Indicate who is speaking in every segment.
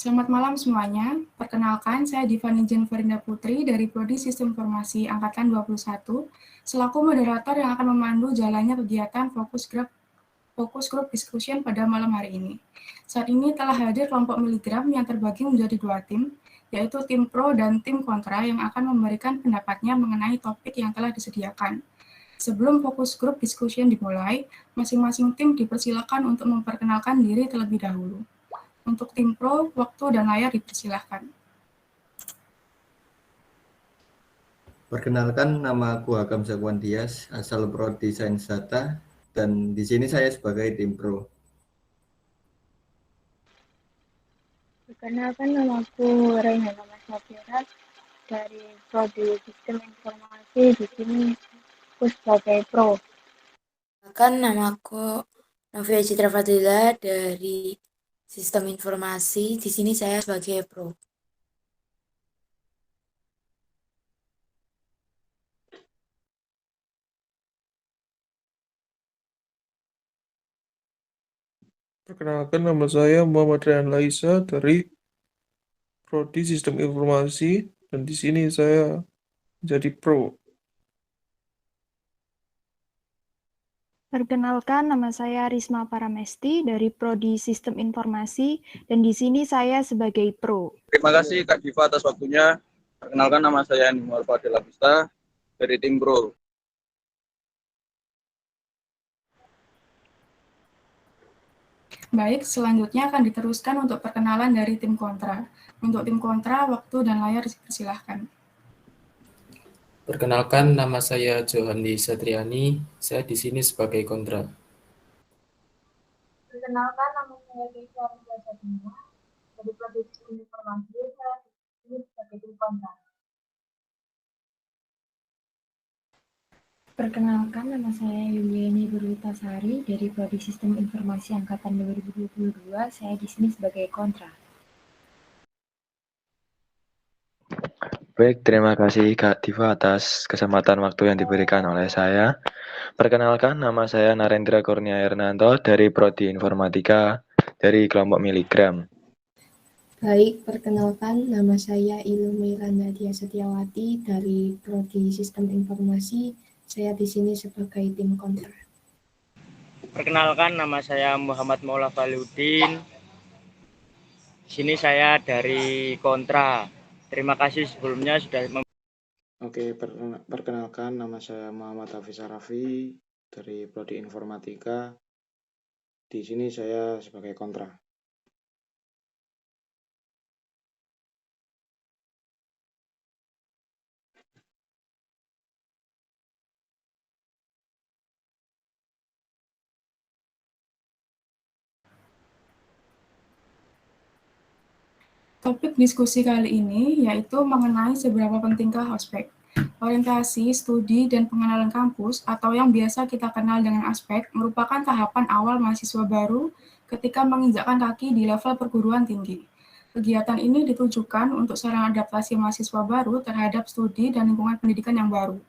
Speaker 1: Selamat malam semuanya. Perkenalkan, saya Divani Jenverinda Putri dari Prodi Sistem Informasi Angkatan 21, selaku moderator yang akan memandu jalannya kegiatan Fokus Group Discussion pada malam hari ini. Saat ini telah hadir kelompok miligram yang terbagi menjadi 2 tim, yaitu tim pro dan tim kontra yang akan memberikan pendapatnya mengenai topik yang telah disediakan. Sebelum Fokus Group Discussion dimulai, masing-masing tim dipersilakan untuk memperkenalkan diri terlebih dahulu. Untuk tim pro, waktu dan layar dipersilahkan.
Speaker 2: Perkenalkan, nama aku Hakam Zakwan Dias, asal Prodi Sains Data, dan di sini saya sebagai tim pro.
Speaker 3: Perkenalkan, nama aku Raihana Masnafira dari Prodi Sistem Informasi. Di sini aku sebagai pro.
Speaker 4: Perkenalkan, nama aku Novia Citra Fadila dari Sistem Informasi. Di sini saya sebagai pro.
Speaker 5: Perkenalkan, nama saya Muhammad Rehan Laisa dari Prodi Sistem Informasi, dan di sini saya jadi pro.
Speaker 6: Perkenalkan, nama saya Risma Paramesti dari Prodi Sistem Informasi, dan di sini saya sebagai pro.
Speaker 7: Terima kasih Kak Diva atas waktunya. Perkenalkan, nama saya Nimor Fadil Abista dari tim pro.
Speaker 1: Baik, selanjutnya akan diteruskan untuk perkenalan dari tim kontra. Untuk tim kontra, waktu dan layar dipersilahkan.
Speaker 8: Perkenalkan, nama saya Johandi Satriani. Saya di sini sebagai kontra.
Speaker 3: Perkenalkan, nama saya Keisha Rizal Satina dari Prodi Sistem Informasi. Saya di sini sebagai tim kontra.
Speaker 9: Perkenalkan, nama saya Yuliani Berwitasari dari Prodi Sistem Informasi Angkatan 2022. Saya di sini sebagai kontra.
Speaker 10: Baik, terima kasih Kak Diva atas kesempatan waktu yang diberikan oleh saya. Perkenalkan, nama saya Narendra Kurnia Ernanto dari Prodi Informatika dari kelompok miligram.
Speaker 9: Baik, perkenalkan, nama saya Ilumi Nadia Setiawati dari Prodi Sistem Informasi. Saya di sini sebagai tim kontra.
Speaker 11: Perkenalkan, nama saya Muhammad Maula Faluddin. Di sini saya dari kontra. Terima kasih sebelumnya sudah
Speaker 12: Oke, perkenalkan, nama saya Muhammad Hafiz Arafi dari Prodi Informatika. Di sini saya sebagai kontra.
Speaker 1: Topik diskusi kali ini yaitu mengenai seberapa pentingkah ospek. Orientasi, studi, dan pengenalan kampus atau yang biasa kita kenal dengan aspek merupakan tahapan awal mahasiswa baru ketika menginjakkan kaki di level perguruan tinggi. Kegiatan ini ditujukan untuk sarana adaptasi mahasiswa baru terhadap studi dan lingkungan pendidikan yang baru,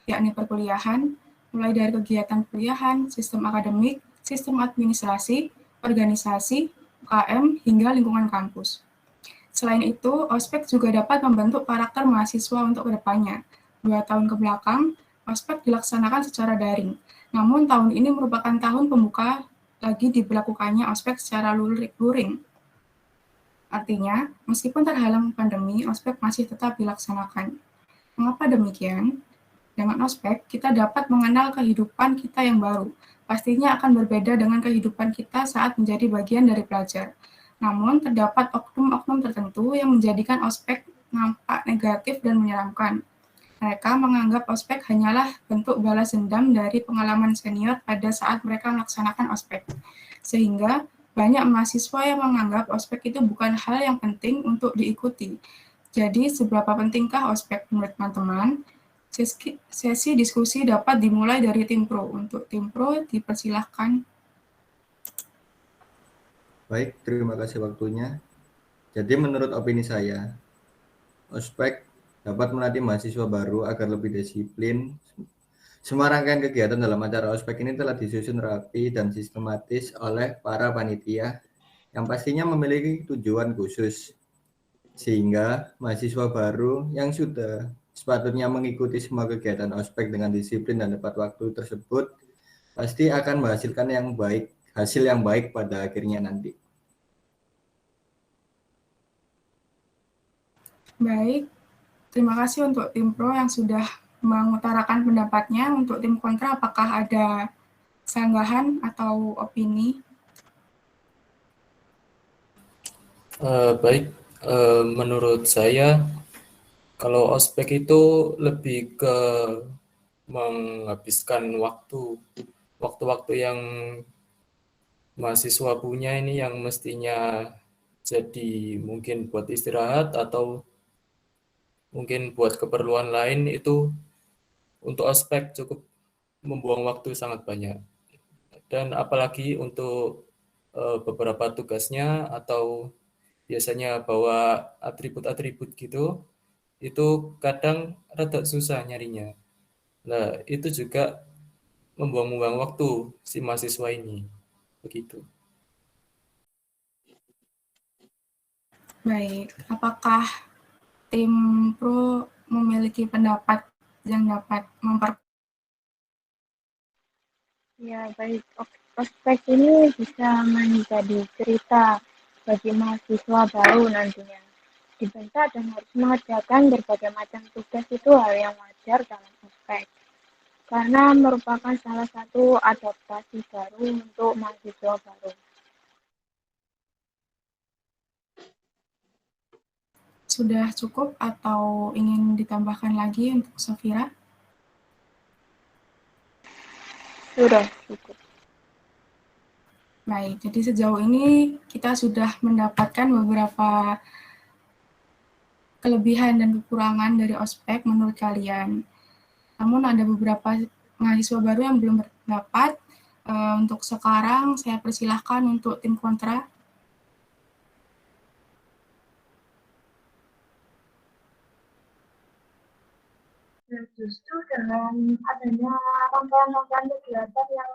Speaker 1: yakni perkuliahan, mulai dari kegiatan kuliahan, sistem akademik, sistem administrasi, organisasi, UKM, hingga lingkungan kampus. Selain itu, ospek juga dapat membentuk karakter mahasiswa untuk kedepannya. 2 tahun ke belakang, ospek dilaksanakan secara daring. Namun tahun ini merupakan tahun pembuka lagi diberlakukannya ospek secara luring. Artinya, meskipun terhalang pandemi, ospek masih tetap dilaksanakan. Mengapa demikian? Dengan ospek, kita dapat mengenal kehidupan kita yang baru. Pastinya akan berbeda dengan kehidupan kita saat menjadi bagian dari pelajar. Namun, terdapat oknum-oknum tertentu yang menjadikan ospek nampak negatif dan menyeramkan. Mereka menganggap ospek hanyalah bentuk balas dendam dari pengalaman senior pada saat mereka melaksanakan ospek. Sehingga, banyak mahasiswa yang menganggap ospek itu bukan hal yang penting untuk diikuti. Jadi, seberapa pentingkah ospek menurut teman-teman? Sesi diskusi dapat dimulai dari tim pro. Untuk tim pro, dipersilahkan.
Speaker 2: Baik, terima kasih waktunya. Jadi menurut opini saya, ospek dapat melatih mahasiswa baru agar lebih disiplin. Semua rangkaian kegiatan dalam acara ospek ini telah disusun rapi dan sistematis oleh para panitia yang pastinya memiliki tujuan khusus, sehingga mahasiswa baru yang sudah sepatutnya mengikuti semua kegiatan ospek dengan disiplin dan tepat waktu tersebut pasti akan menghasilkan hasil yang baik pada akhirnya nanti.
Speaker 1: Baik, terima kasih untuk tim pro yang sudah mengutarakan pendapatnya. Untuk tim kontra, apakah ada sanggahan atau opini?
Speaker 8: Baik, menurut saya kalau ospek itu lebih ke menghabiskan waktu-waktu yang mahasiswa punya ini yang mestinya jadi mungkin buat istirahat atau mungkin buat keperluan lain, itu untuk ospek cukup membuang waktu sangat banyak. Dan apalagi untuk beberapa tugasnya atau biasanya bawa atribut-atribut gitu, itu kadang rada susah nyarinya. Nah, itu juga membuang-buang waktu si mahasiswa ini. Begitu.
Speaker 1: Baik, apakah tim pro memiliki pendapat yang dapat
Speaker 3: Ya, baik. Ospek ini bisa menjadi cerita bagi mahasiswa baru nantinya. Dibentak dan harus mengerjakan berbagai macam tugas itu hal yang wajar dalam ospek. Karena merupakan salah satu adaptasi baru untuk mahasiswa baru.
Speaker 1: Sudah cukup atau ingin ditambahkan lagi untuk Safira?
Speaker 3: Sudah cukup.
Speaker 1: Baik, jadi sejauh ini kita sudah mendapatkan beberapa kelebihan dan kekurangan dari ospek menurut kalian. Namun ada beberapa mahasiswa baru yang belum berpendapat. Untuk sekarang saya persilahkan untuk tim kontra.
Speaker 13: Justru dengan adanya rangkaian-rangkaian kegiatan yang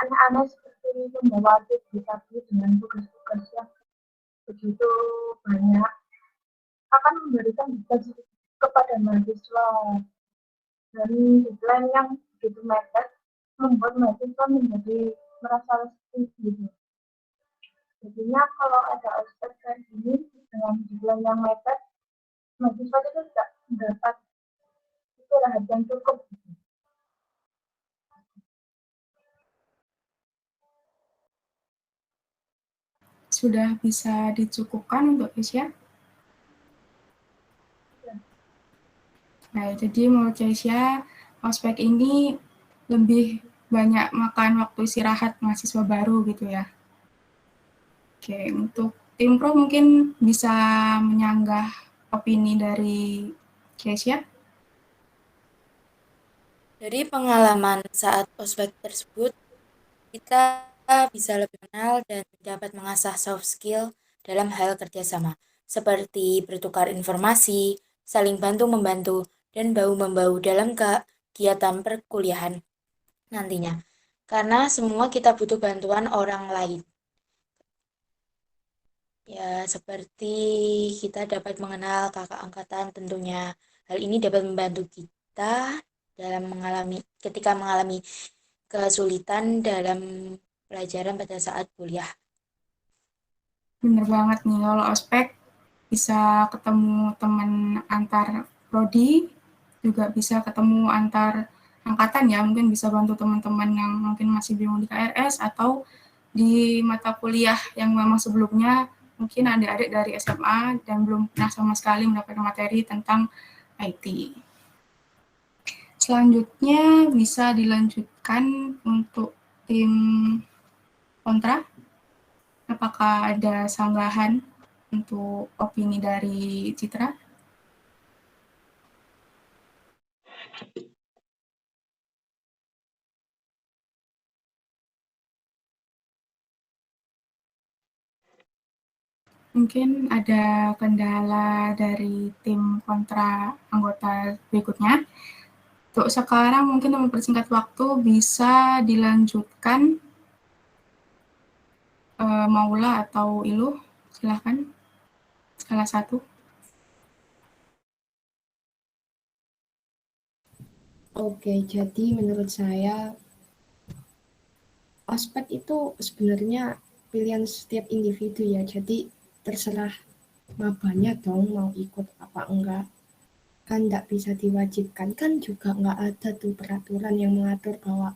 Speaker 13: aneh-aneh seperti membawa atribut dengan tugas-tugas yang begitu banyak akan memberikan beban kepada mahasiswa, dan deadline yang begitu mepet membuat mahasiswa menjadi merasa letih. Jadinya kalau ada ospek kayak gini dengan deadline yang mepet, mahasiswa itu tidak mendapat istirahat yang cukup.
Speaker 1: Sudah bisa dicukupkan untuk Keisha? Nah, jadi menurut Keisha, ospek ini lebih banyak makan waktu istirahat mahasiswa baru gitu ya. Oke, untuk tim pro mungkin bisa menyanggah opini dari Keisha.
Speaker 4: Dari pengalaman saat ospek tersebut, kita bisa lebih kenal dan dapat mengasah soft skill dalam hal kerjasama, seperti bertukar informasi, saling bantu-membantu, dan bahu-membahu dalam kegiatan perkuliahan nantinya. Karena semua kita butuh bantuan orang lain. Ya, seperti kita dapat mengenal kakak angkatan tentunya. Hal ini dapat membantu kita ketika mengalami kesulitan dalam pelajaran pada saat kuliah.
Speaker 1: Bener banget nih, kalau ospek bisa ketemu teman antar prodi, juga bisa ketemu antar angkatan ya, mungkin bisa bantu teman-teman yang mungkin masih bingung di KRS atau di mata kuliah yang memang sebelumnya mungkin adik-adik dari SMA dan belum pernah sama sekali mendapatkan materi tentang IT. Selanjutnya bisa dilanjutkan untuk tim kontra. Apakah ada sanggahan untuk opini dari Citra? Mungkin ada kendala dari tim kontra anggota berikutnya. Untuk sekarang mungkin untuk mempersingkat waktu bisa dilanjutkan Maula atau Ilu, silahkan. Skala 1.
Speaker 9: Oke, jadi menurut saya ospek itu sebenarnya pilihan setiap individu ya. Jadi terserah mabanya dong mau ikut apa enggak. Kan nggak bisa diwajibkan, kan juga nggak ada tuh peraturan yang mengatur bahwa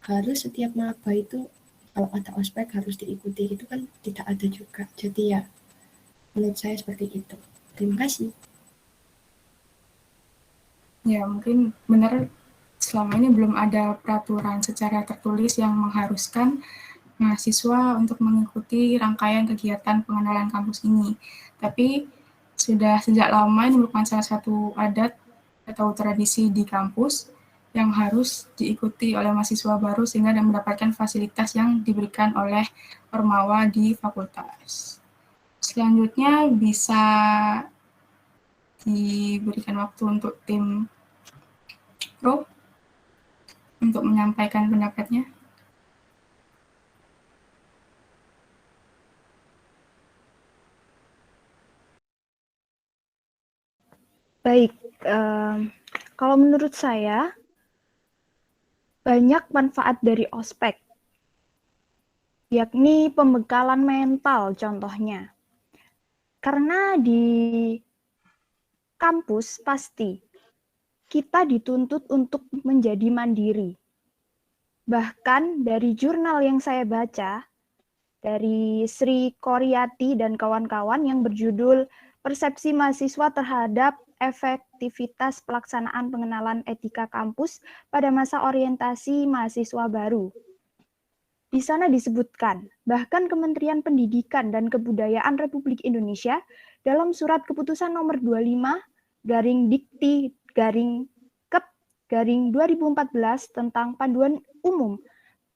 Speaker 9: harus setiap maba itu kalau ada ospek harus diikuti, itu kan tidak ada juga. Jadi ya menurut saya seperti itu. Terima kasih.
Speaker 1: Ya, mungkin benar selama ini belum ada peraturan secara tertulis yang mengharuskan mahasiswa untuk mengikuti rangkaian kegiatan pengenalan kampus ini. Tapi sudah sejak lama ini merupakan salah satu adat atau tradisi di kampus yang harus diikuti oleh mahasiswa baru sehingga mendapatkan fasilitas yang diberikan oleh Ormawa di fakultas. Selanjutnya bisa diberikan waktu untuk tim Pro untuk menyampaikan pendapatnya.
Speaker 6: Baik, kalau menurut saya, banyak manfaat dari ospek, yakni pembekalan mental contohnya. Karena di kampus pasti kita dituntut untuk menjadi mandiri. Bahkan dari jurnal yang saya baca, dari Sri Koryati dan kawan-kawan yang berjudul Persepsi Mahasiswa Terhadap Efektivitas Pelaksanaan Pengenalan Etika Kampus pada Masa Orientasi Mahasiswa Baru. Di sana disebutkan, bahkan Kementerian Pendidikan dan Kebudayaan Republik Indonesia dalam surat keputusan nomor 25/Dikti/Kep/2014 tentang panduan umum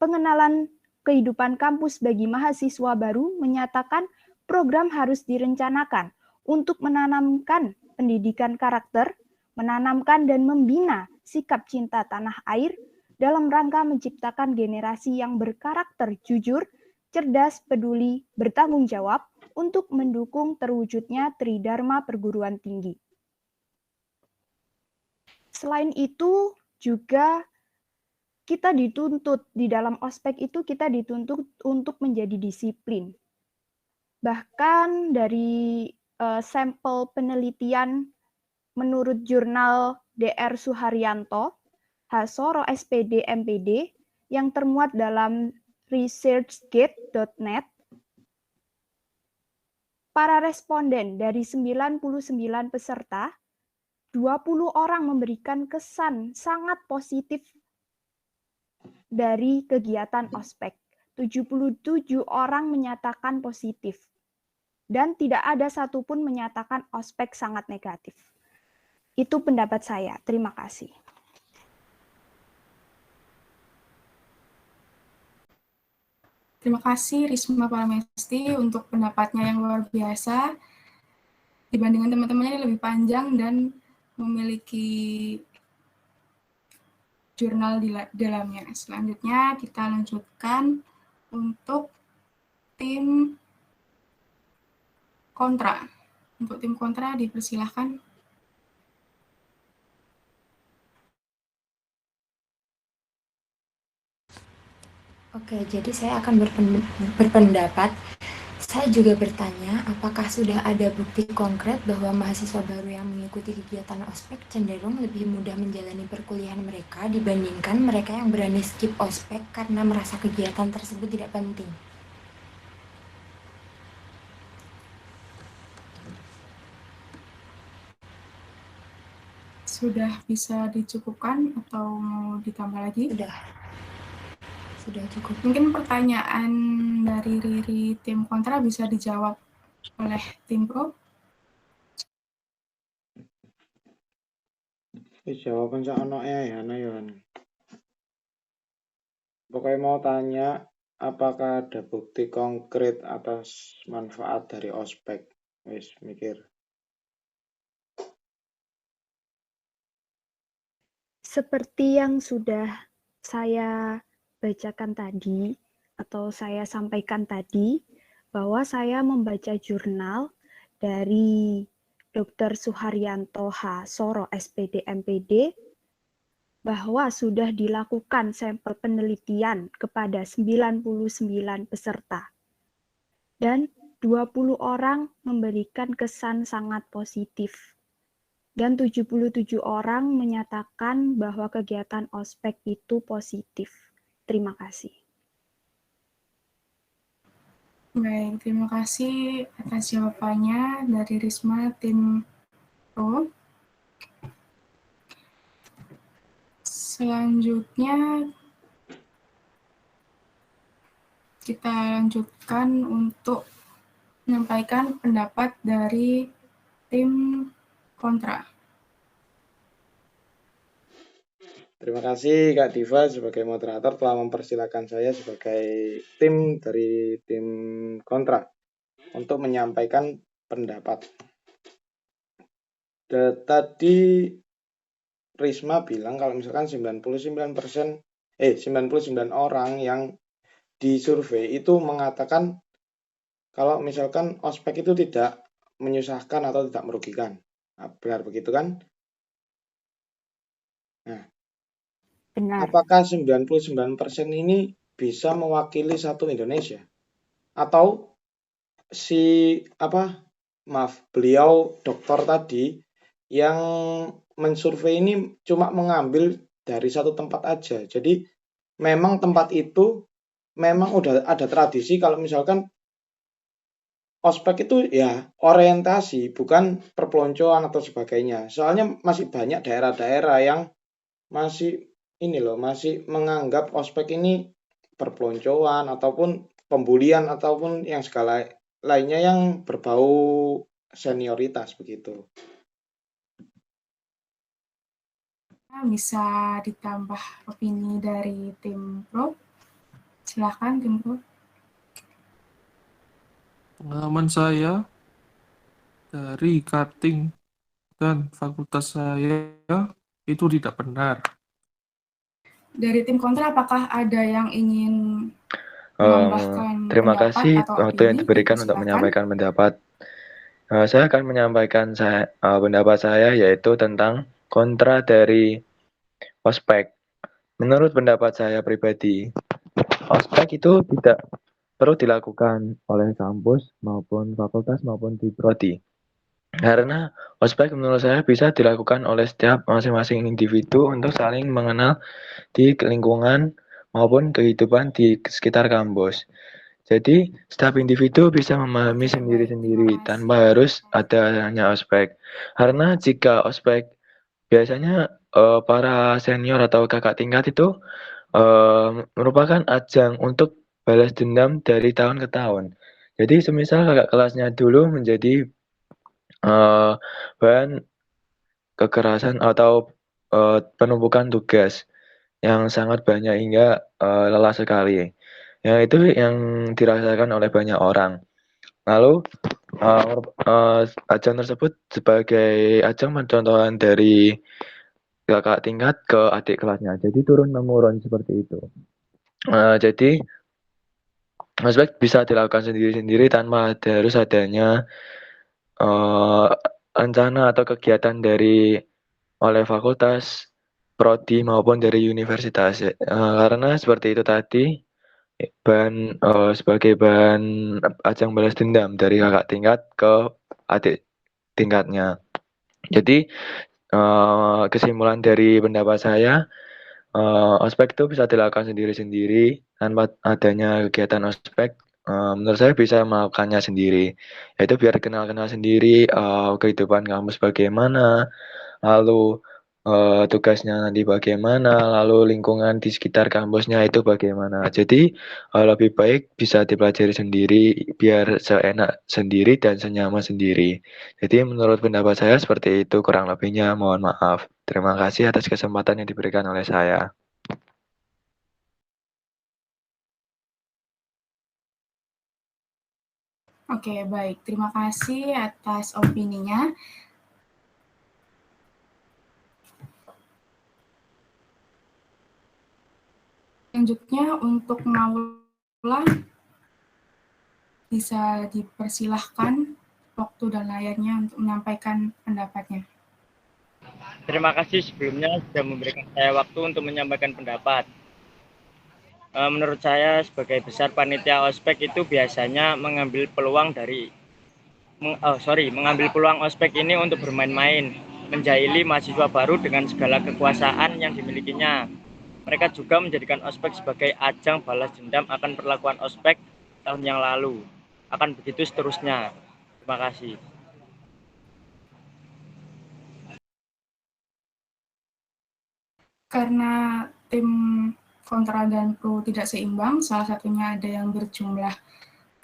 Speaker 6: pengenalan kehidupan kampus bagi mahasiswa baru menyatakan program harus direncanakan untuk menanamkan pendidikan karakter, menanamkan dan membina sikap cinta tanah air dalam rangka menciptakan generasi yang berkarakter jujur, cerdas, peduli, bertanggung jawab untuk mendukung terwujudnya Tridharma perguruan tinggi. Selain itu juga kita dituntut di dalam ospek itu kita dituntut untuk menjadi disiplin. Bahkan dari sampel penelitian menurut jurnal DR Suharyanto, Hasoro SPD MPD yang termuat dalam researchgate.net, para responden dari 99 peserta, 20 orang memberikan kesan sangat positif dari kegiatan ospek. 77 orang menyatakan positif. Dan tidak ada satupun menyatakan ospek sangat negatif. Itu pendapat saya. Terima kasih.
Speaker 1: Terima kasih Risma Paramesti untuk pendapatnya yang luar biasa. Dibandingkan teman-temannya lebih panjang dan memiliki jurnal di dalamnya. Selanjutnya kita lanjutkan untuk tim kontra. Untuk tim kontra dipersilahkan.
Speaker 14: Oke, jadi saya akan berpendapat. Saya juga bertanya, apakah sudah ada bukti konkret bahwa mahasiswa baru yang mengikuti kegiatan ospek cenderung lebih mudah menjalani perkuliahan mereka dibandingkan mereka yang berani skip ospek karena merasa kegiatan tersebut tidak penting?
Speaker 1: Sudah bisa dicukupkan atau mau ditambah lagi?
Speaker 14: Sudah cukup.
Speaker 1: Mungkin pertanyaan dari Riri tim kontra bisa dijawab oleh tim pro.
Speaker 12: Jawaban sak ono ya, Yon. Pokoknya mau tanya, apakah ada bukti konkret atas manfaat dari ospek? Wis mikir.
Speaker 6: Seperti yang sudah saya bacakan tadi, atau saya sampaikan tadi bahwa saya membaca jurnal dari Dr. Suharyanto H. Soro, SPD, MPD, bahwa sudah dilakukan sampel penelitian kepada 99 peserta. Dan 20 orang memberikan kesan sangat positif. Dan 77 orang menyatakan bahwa kegiatan ospek itu positif. Terima kasih.
Speaker 1: Baik, terima kasih atas jawabannya dari Risma tim Pro. Selanjutnya kita lanjutkan untuk menyampaikan pendapat dari tim kontra.
Speaker 12: Terima kasih Kak Diva sebagai moderator telah mempersilahkan saya sebagai tim dari tim kontra untuk menyampaikan pendapat. Tadi Risma bilang kalau misalkan 99 orang yang disurvei itu mengatakan kalau misalkan ospek itu tidak menyusahkan atau tidak merugikan. Nah, benar begitu kan? Nah,
Speaker 6: Benar.
Speaker 12: apakah 99% ini bisa mewakili satu Indonesia? Atau beliau dokter tadi yang mensurvei ini cuma mengambil dari satu tempat aja. Jadi memang tempat itu memang udah ada tradisi kalau misalkan ospek itu ya orientasi, bukan perpeloncoan atau sebagainya. Soalnya masih banyak daerah-daerah yang masih masih menganggap ospek ini perpeloncoan ataupun pembulian ataupun yang segala lainnya yang berbau senioritas begitu.
Speaker 1: Bisa ditambah opini dari tim Pro. Silakan tim Pro.
Speaker 5: Pengalaman saya dari cutting dan fakultas saya itu tidak benar.
Speaker 1: Dari tim kontra, apakah ada yang ingin menambahkan
Speaker 10: Terima
Speaker 1: pendapat
Speaker 10: kasih
Speaker 1: atau
Speaker 10: waktu yang
Speaker 1: opini?
Speaker 10: diberikan untuk
Speaker 1: Silakan.
Speaker 10: menyampaikan pendapat. Saya akan menyampaikan pendapat saya yaitu tentang kontra dari ospek. Menurut pendapat saya pribadi, ospek itu tidak perlu dilakukan oleh kampus maupun fakultas maupun di prodi. Karena ospek menurut saya bisa dilakukan oleh setiap masing-masing individu untuk saling mengenal di lingkungan maupun kehidupan di sekitar kampus. Jadi, setiap individu bisa memahami sendiri-sendiri tanpa harus adanya ospek. Karena jika ospek biasanya para senior atau kakak tingkat itu merupakan ajang untuk balas dendam dari tahun ke tahun. Jadi, semisal kakak kelasnya dulu menjadi bahan kekerasan atau penumpukan tugas yang sangat banyak hingga lelah sekali. Ya, itu yang dirasakan oleh banyak orang. Lalu ajang tersebut sebagai ajang pencontohan dari kakak tingkat ke adik kelasnya. Jadi turun-temurun seperti itu. Jadi ospek bisa dilakukan sendiri-sendiri tanpa harus adanya rencana atau kegiatan dari oleh fakultas, prodi maupun dari universitas. Karena seperti itu tadi sebagai bahan ajang balas dendam dari kakak tingkat ke adik tingkatnya. Jadi kesimpulan dari pendapat saya, ospek itu bisa dilakukan sendiri-sendiri tanpa adanya kegiatan ospek. Menurut saya bisa melakukannya sendiri, yaitu biar kenal-kenal sendiri kehidupan kampus bagaimana, lalu tugasnya nanti bagaimana, lalu lingkungan di sekitar kampusnya itu bagaimana. Jadi lebih baik bisa dipelajari sendiri biar seenak sendiri dan senyaman sendiri. Jadi menurut pendapat saya seperti itu, kurang lebihnya mohon maaf. Terima kasih atas kesempatan yang diberikan oleh saya.
Speaker 1: Oke, baik. Terima kasih atas opininya. Selanjutnya untuk mengawali pula bisa dipersilahkan waktu dan layarnya untuk menyampaikan pendapatnya.
Speaker 11: Terima kasih sebelumnya sudah memberikan saya waktu untuk menyampaikan pendapat. Menurut saya sebagai besar panitia ospek itu biasanya mengambil peluang ospek ini untuk bermain-main, menjahili mahasiswa baru dengan segala kekuasaan yang dimilikinya. Mereka juga menjadikan ospek sebagai ajang balas dendam akan perlakuan ospek tahun yang lalu. Akan begitu seterusnya. Terima kasih.
Speaker 1: Karena tim kontra dan pro tidak seimbang, salah satunya ada yang berjumlah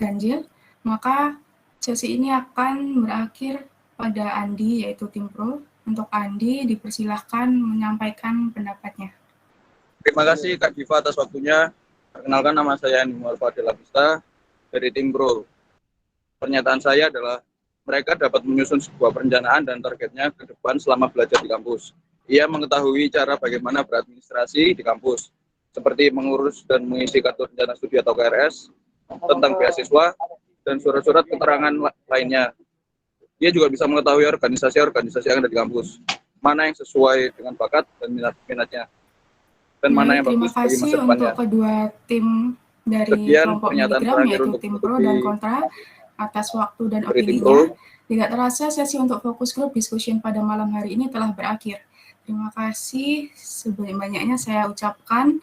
Speaker 1: ganjil, maka sesi ini akan berakhir pada Andi, yaitu tim pro. Untuk Andi, dipersilahkan menyampaikan pendapatnya.
Speaker 7: Terima kasih Kak Diva atas waktunya. Perkenalkan, nama saya Andi Muharfa de la Vista dari tim Pro. Pernyataan saya adalah mereka dapat menyusun sebuah perencanaan dan targetnya ke depan selama belajar di kampus. Ia mengetahui cara bagaimana beradministrasi di kampus, seperti mengurus dan mengisi kartu rencana studi atau KRS, tentang beasiswa, dan surat-surat keterangan lainnya. Dia juga bisa mengetahui organisasi-organisasi yang ada di kampus, mana yang sesuai dengan bakat dan minatnya, dan mana yang bagus bagi masa depannya.
Speaker 1: Terima kasih untuk kedua tim dari kelompok Miligram, yaitu tim pro dan kontra, atas waktu dan opininya. Tidak terasa sesi untuk fokus group discussion pada malam hari ini telah berakhir. Terima kasih sebanyak-banyaknya saya ucapkan.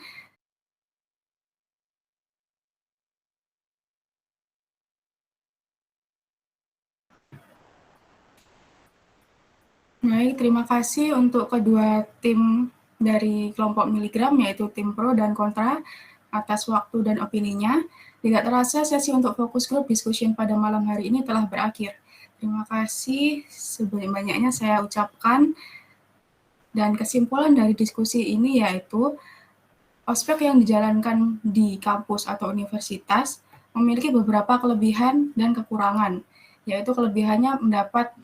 Speaker 1: Baik, terima kasih untuk kedua tim dari kelompok Miligram, yaitu tim pro dan kontra, atas waktu dan opininya. Tidak terasa sesi untuk fokus group discussion pada malam hari ini telah berakhir. Terima kasih sebanyak-banyaknya saya ucapkan. Dan kesimpulan dari diskusi ini yaitu ospek yang dijalankan di kampus atau universitas memiliki beberapa kelebihan dan kekurangan, yaitu kelebihannya mendapat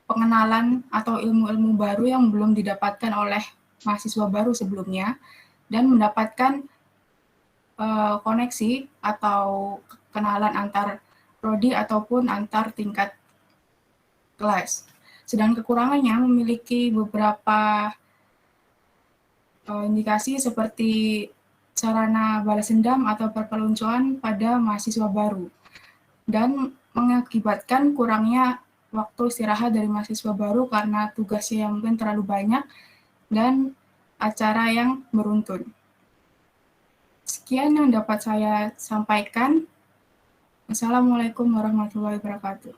Speaker 1: pengenalan atau ilmu-ilmu baru yang belum didapatkan oleh mahasiswa baru sebelumnya, dan mendapatkan koneksi atau kenalan antar prodi ataupun antar tingkat kelas. Sedangkan kekurangannya memiliki beberapa indikasi seperti sarana balas dendam atau perpeloncoan pada mahasiswa baru, dan mengakibatkan kurangnya waktu istirahat dari mahasiswa baru karena tugasnya yang mungkin terlalu banyak dan acara yang beruntun. Sekian yang dapat saya sampaikan. Assalamualaikum warahmatullahi wabarakatuh.